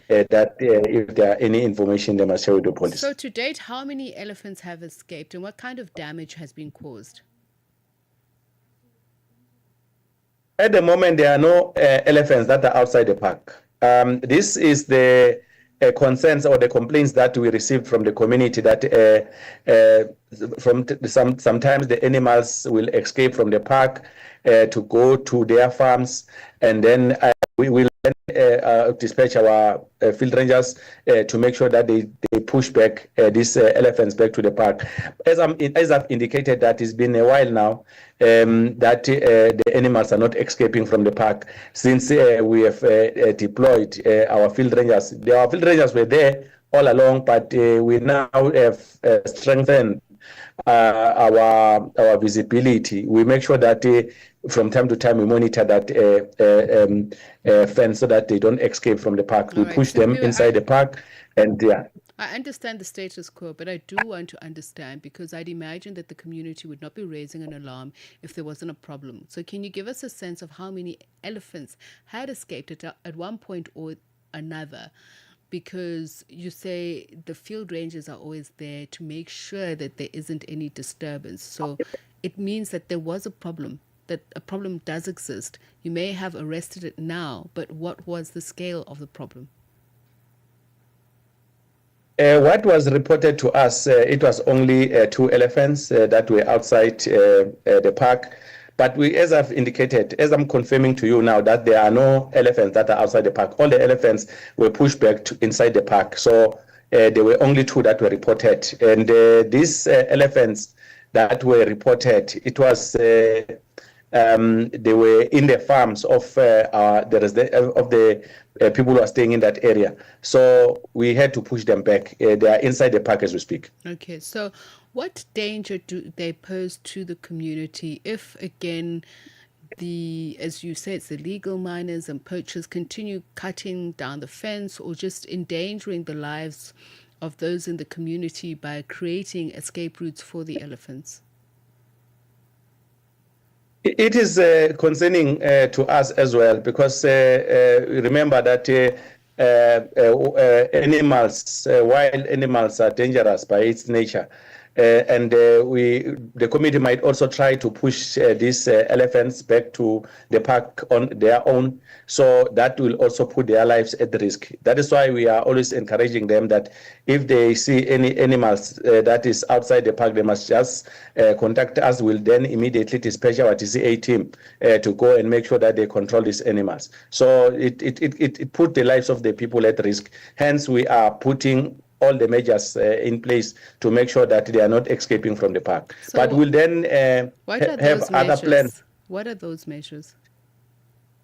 That if there are any information, they must share with the police. So to date, how many elephants have escaped and what kind of damage has been caused? At the moment, there are no elephants that are outside the park. This is the concerns or the complaints that we received from the community that sometimes the animals will escape from the park to go to their farms, and then we will dispatch our field rangers to make sure that they push back these elephants back to the park. As I've indicated, that it's been a while now that the animals are not escaping from the park since we have deployed our field rangers. Our field rangers were there all along, but we now have strengthened our visibility. We make sure that from time to time we monitor that fence so that they don't escape from the park. We push them inside the park, and I understand the status quo, but I do want to understand, because I'd imagine that the community would not be raising an alarm if there wasn't a problem. So can you give us a sense of how many elephants had escaped at one point or another? Because you say the field rangers are always there to make sure that there isn't any disturbance. So it means that there was a problem, that a problem does exist. You may have arrested it now, but what was the scale of the problem? What was reported to us, it was only 2 elephants that were outside the park. But as I've indicated, as I'm confirming to you now, that there are no elephants that are outside the park. All the elephants were pushed back inside the park. So there were only 2 that were reported. And these elephants that were reported, it was they were in the farms of the people who are staying in that area. So we had to push them back. They are inside the park as we speak. Okay, so what danger do they pose to the community if, again, as you say, it's the legal miners and poachers continue cutting down the fence or just endangering the lives of those in the community by creating escape routes for the elephants? It is concerning to us as well, because remember that animals, wild animals are dangerous by its nature. The committee might also try to push these elephants back to the park on their own, so that will also put their lives at risk. That is why we are always encouraging them that if they see any animals that is outside the park, they must just contact us. We'll then immediately dispatch our TCA team to go and make sure that they control these animals. So it put the lives of the people at risk. Hence, we are putting all the measures in place to make sure that they are not escaping from the park. So but we'll then have other plans. What are those measures?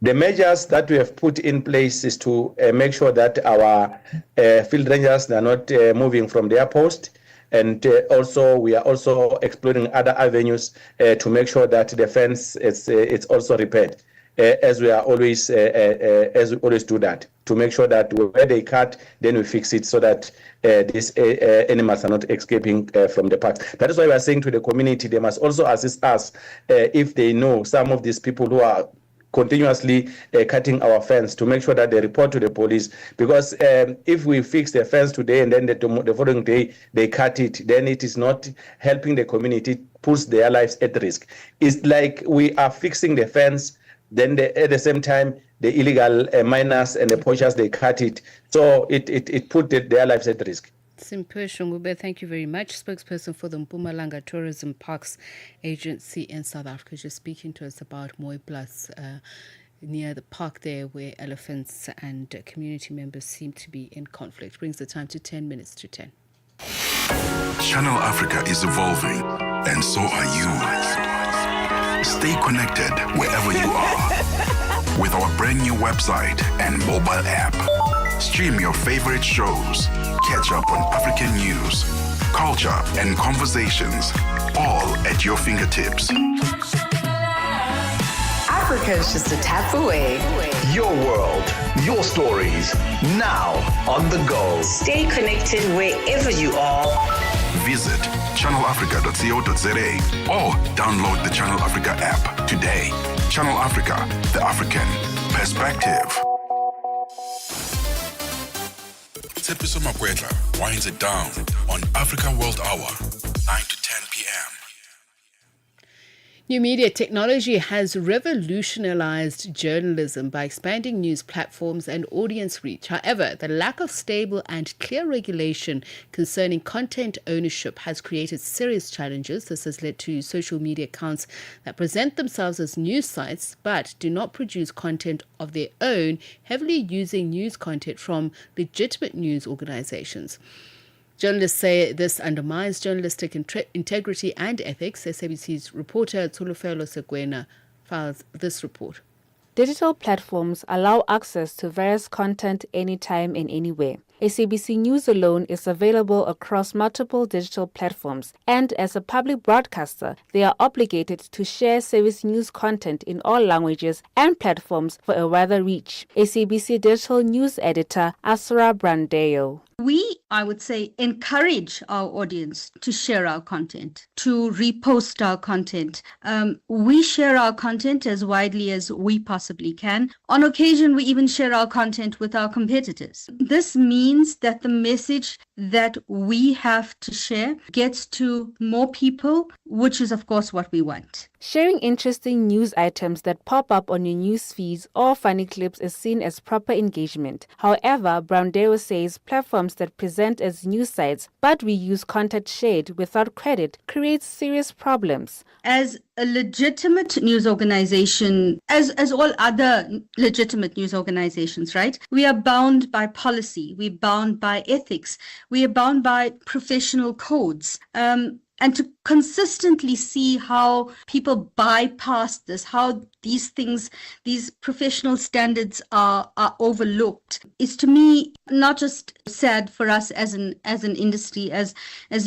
The measures that we have put in place is to make sure that our field rangers are not moving from their post. And also, we are also exploring other avenues to make sure that the fence it's also repaired. As we always do that, to make sure that where they cut, then we fix it so that these animals are not escaping from the park. That is why we are saying to the community, they must also assist us if they know some of these people who are continuously cutting our fence, to make sure that they report to the police. Because if we fix the fence today and then the following day they cut it, then it is not helping the community, puts their lives at risk. It's like we are fixing the fence, then at the same time, the illegal miners and the poachers, they cut it. So it put their lives at risk. Tsepiso Makwetla, thank you very much. Spokesperson for the Mpumalanga Tourism Parks Agency in South Africa, just speaking to us about Mooi Plus, near the park there where elephants and community members seem to be in conflict. Brings the time to 10 minutes to 10. Channel Africa is evolving, and so are you. Stay connected wherever you are with our brand new website and mobile app. Stream your favorite shows, catch up on African news, culture, and conversations, all at your fingertips. Africa is just a tap away. Your world, your stories, now on the go. Stay connected wherever you are. Visit channelafrica.co.za or download the Channel Africa app today. Channel Africa, the African perspective. Tsepiso Makwetla winds it down on Africa World Hour, 9 to 10 p.m. New media technology has revolutionized journalism by expanding news platforms and audience reach. However, the lack of stable and clear regulation concerning content ownership has created serious challenges. This has led to social media accounts that present themselves as news sites but do not produce content of their own, heavily using news content from legitimate news organizations. Journalists say this undermines journalistic integrity and ethics. SABC's reporter Tsulufelo Segwena files this report. Digital platforms allow access to various content anytime and anywhere. SABC News alone is available across multiple digital platforms, and as a public broadcaster, they are obligated to share service news content in all languages and platforms for a wider reach. SABC Digital News Editor Asra Brandeo. We, I would say, encourage our audience to share our content, to repost our content. We share our content as widely as we possibly can. On occasion, we even share our content with our competitors. This means that the message that we have to share gets to more people, which is, of course, what we want. Sharing interesting news items that pop up on your news feeds or funny clips is seen as proper engagement. However, Brandeo says platforms that present as news sites but reuse content shared without credit creates serious problems. As a legitimate news organization, as all other legitimate news organizations, right? We are bound by policy, we're bound by ethics, we are bound by professional codes. And to consistently see how people bypass this, how these things, these professional standards are overlooked, is to me not just sad for us as an industry, as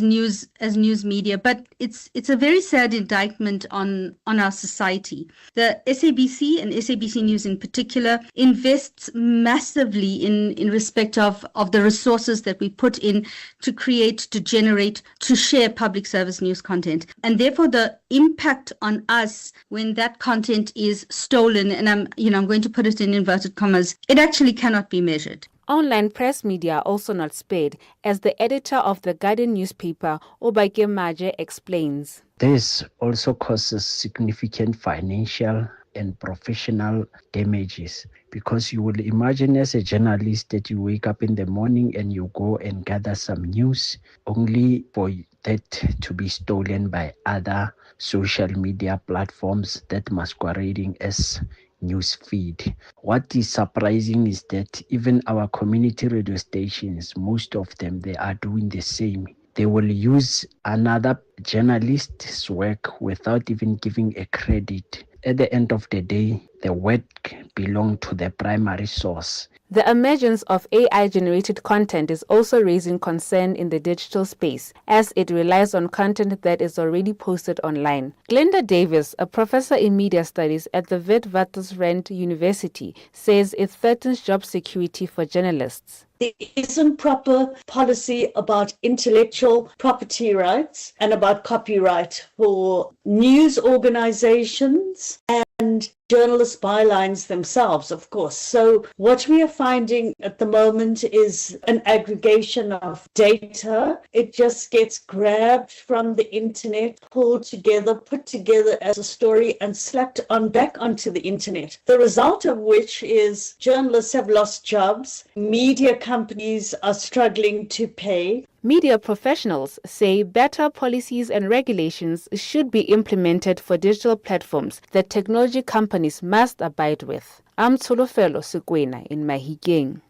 news media, but it's a very sad indictment on our society. The SABC and SABC News in particular invests massively in respect of the resources that we put in to create, to generate, to share public service news content. And therefore the impact on us when that content is stolen, and I'm going to put it in inverted commas, it actually cannot be measured. Online press media are also not spared, as the editor of the Guardian newspaper, Obake Maje, explains. This also causes significant financial and professional damages, because you will imagine as a journalist that you wake up in the morning and you go and gather some news only for that to be stolen by other social media platforms that masquerading as news feed. What is surprising is that even our community radio stations, most of them, they are doing the same. They will use another journalist's work without even giving a credit. At the end of the day, the work belongs to the primary source. The emergence of AI-generated content is also raising concern in the digital space, as it relies on content that is already posted online. Glenda Davis, a professor in media studies at the Witwatersrand University, says it threatens job security for journalists. There isn't proper policy about intellectual property rights and about copyright for news organizations and journalist bylines themselves, of course. So what we are finding at the moment is an aggregation of data. It just gets grabbed from the internet, pulled together, put together as a story and slapped on back onto the internet. The result of which is journalists have lost jobs, media companies are struggling to pay. Media professionals say better policies and regulations should be implemented for digital platforms that technology companies must abide with. I'm Tsolofelo Sekwena in Mahikeng.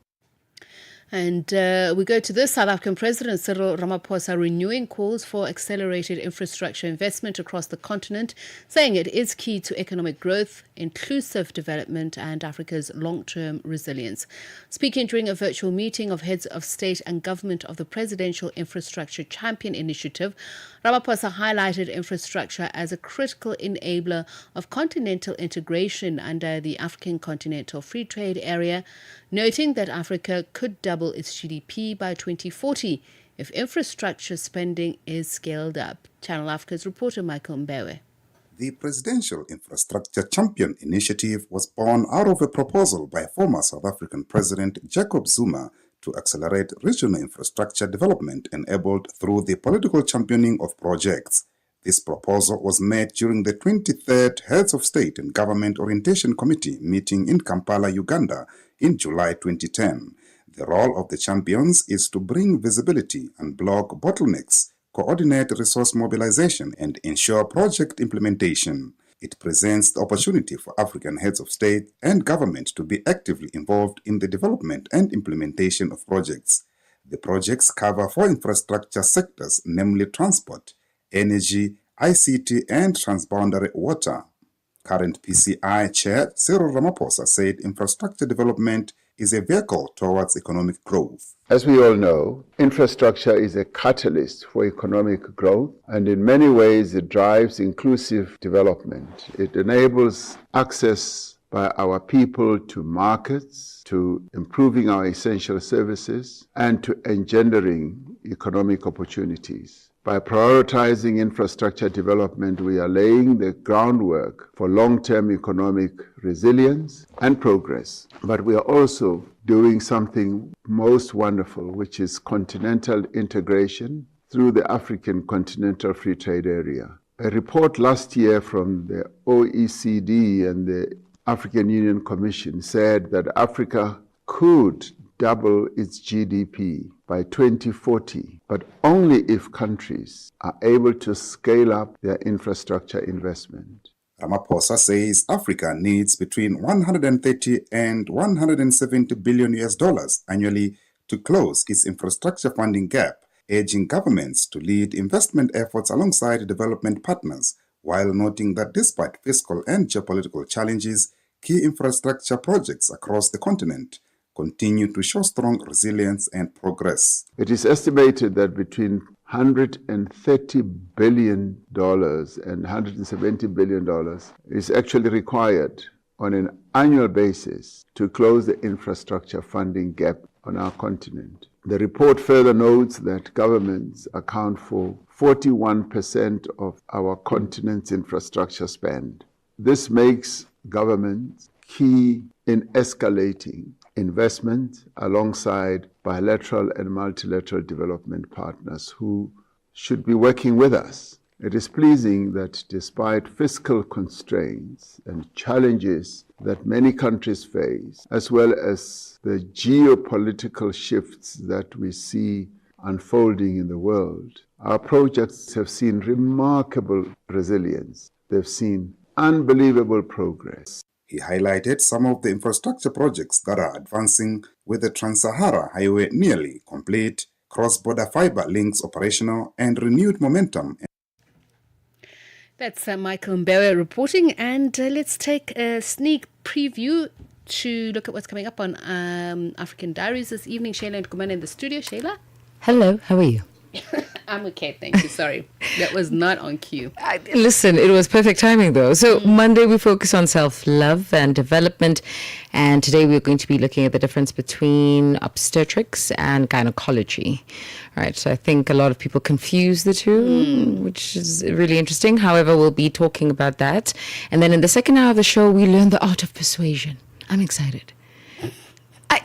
And we go to this. South African President Cyril Ramaphosa renewing calls for accelerated infrastructure investment across the continent, saying it is key to economic growth, inclusive development and Africa's long-term resilience. Speaking during a virtual meeting of heads of state and government of the Presidential Infrastructure Champion Initiative, Ramaphosa highlighted infrastructure as a critical enabler of continental integration under the African Continental Free Trade Area, noting that Africa could double its GDP by 2040 if infrastructure spending is scaled up. Channel Africa's reporter Michael Mbewe. The Presidential Infrastructure Champion Initiative was born out of a proposal by former South African President Jacob Zuma to accelerate regional infrastructure development enabled through the political championing of projects. This proposal was made during the 23rd Heads of State and Government Orientation Committee meeting in Kampala, Uganda in July 2010. The role of the champions is to bring visibility and block bottlenecks, coordinate resource mobilization, and ensure project implementation. It presents the opportunity for African heads of state and government to be actively involved in the development and implementation of projects. The projects cover 4 infrastructure sectors, namely transport, energy, ICT, and transboundary water. Current PCI Chair Cyril Ramaphosa said infrastructure development is a vehicle towards economic growth. As we all know, infrastructure is a catalyst for economic growth, and in many ways it drives inclusive development. It enables access by our people to markets, to improving our essential services, and to engendering economic opportunities. By prioritizing infrastructure development, we are laying the groundwork for long-term economic resilience and progress. But we are also doing something most wonderful, which is continental integration through the African Continental Free Trade Area. A report last year from the OECD and the African Union Commission said that Africa could double its GDP by 2040, but only if countries are able to scale up their infrastructure investment. Ramaphosa says Africa needs between 130 and 170 billion US dollars annually to close its infrastructure funding gap, urging governments to lead investment efforts alongside development partners, while noting that despite fiscal and geopolitical challenges, key infrastructure projects across the continent continue to show strong resilience and progress. It is estimated that between $130 billion and $170 billion is actually required on an annual basis to close the infrastructure funding gap on our continent. The report further notes that governments account for 41% of our continent's infrastructure spend. This makes governments key in escalating investment alongside bilateral and multilateral development partners who should be working with us. It is pleasing that despite fiscal constraints and challenges that many countries face, as well as the geopolitical shifts that we see unfolding in the world, our projects have seen remarkable resilience. They've seen unbelievable progress. He highlighted some of the infrastructure projects that are advancing, with the Trans-Sahara Highway nearly complete, cross-border fiber links operational, and renewed momentum. That's Michael Mbewe reporting, and let's take a sneak preview to look at what's coming up on African Diaries this evening. Shayla and Kumana in the studio. Shayla? Hello, how are you? I'm okay, thank you. Sorry, that was not on cue. Listen, it was perfect timing though. So Monday we focus on self-love and development, and today we're going to be looking at the difference between obstetrics and gynecology. Right, so I think a lot of people confuse the two, which is really interesting. However, we'll be talking about that. And then in the second hour of the show, we learn the art of persuasion. I'm excited.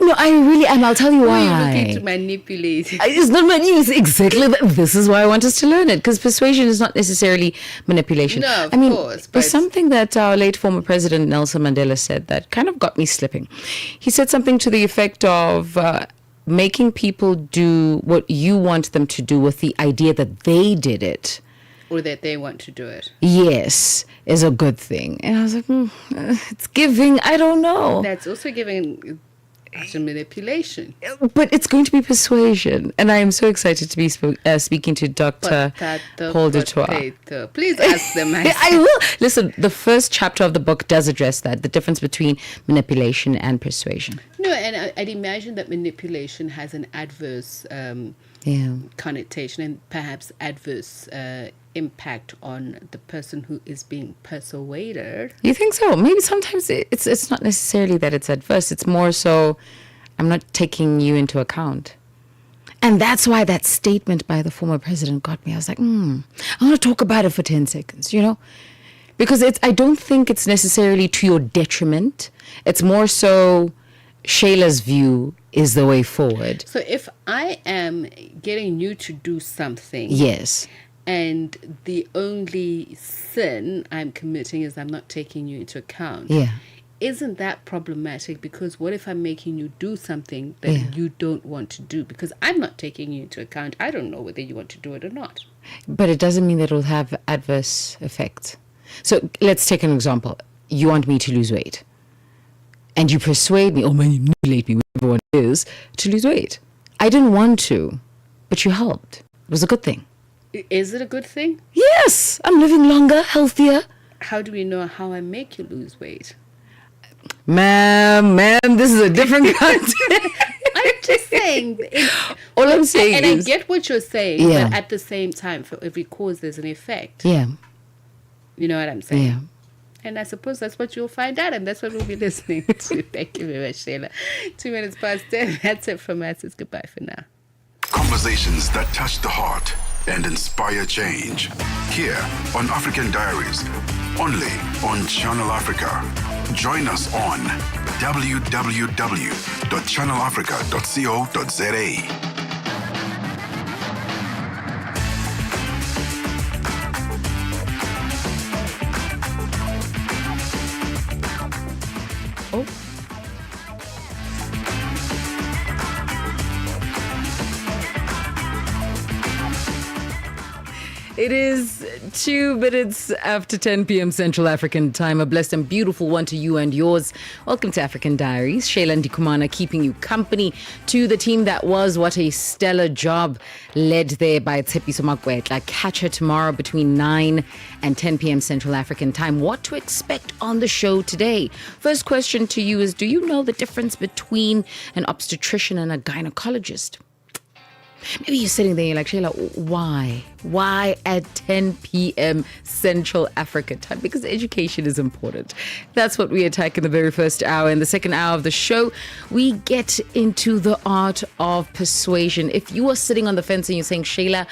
I really am. I'll tell you why. You're looking to manipulate. It's not manipulation. Exactly. This is why I want us to learn it, because persuasion is not necessarily manipulation. No, of course. There's something that our late former president Nelson Mandela said that kind of got me slipping. He said something to the effect of making people do what you want them to do with the idea that they did it. Or that they want to do it. Yes, is a good thing. And I was like, it's giving, I don't know. That's also giving some manipulation. But it's going to be persuasion. And I am so excited to be speaking to Dr. Paul Dutoit. Please ask them. I will. Listen, the first chapter of the book does address that, the difference between manipulation and persuasion. No, and I'd imagine that manipulation has an adverse connotation and perhaps adverse impact on the person who is being persuaded. You think so? Maybe sometimes it's not necessarily that it's adverse. It's more so I'm not taking you into account. And that's why that statement by the former president got me. I was like, I want to talk about it for 10 seconds, Because I don't think it's necessarily to your detriment. It's more so Shayla's view is the way forward. So if I am getting you to do something. Yes. And the only sin I'm committing is I'm not taking you into account. Yeah. Isn't that problematic? Because what if I'm making you do something that you don't want to do? Because I'm not taking you into account. I don't know whether you want to do it or not. But it doesn't mean that it will have adverse effects. So let's take an example. You want me to lose weight. And you persuade me, you manipulate me, whatever it is, to lose weight. I didn't want to, but you helped. It was a good thing. Is it a good thing? Yes. I'm living longer, healthier. How do we know how I make you lose weight? Ma'am, this is a different context. I'm just saying. All I'm saying is... I get what you're saying, but at the same time, for every cause, there's an effect. Yeah. You know what I'm saying? Yeah. And I suppose that's what you'll find out, and that's what we'll be listening to. Thank you very much, Shayla. 2 minutes past 10. That's it from us. It's goodbye for now. Conversations that touch the heart and inspire change. Here on African Diaries, only on Channel Africa. Join us on www.channelafrica.co.za. It is 2 minutes after 10 p.m. Central African time. A blessed and beautiful one to you and yours. Welcome to African Diaries. Shayla and Kumana keeping you company. To the team that was, what a stellar job, led there by Tsepiso Makwetla. Catch her tomorrow between 9 and 10 p.m. Central African time. What to expect on the show today? First question to you is, do you know the difference between an obstetrician and a gynecologist? Maybe you're sitting there and you're like, Shayla, why? Why at 10 p.m. Central Africa time? Because education is important. That's what we attack in the very first hour. In the second hour of the show, we get into the art of persuasion. If you are sitting on the fence and you're saying, Shayla,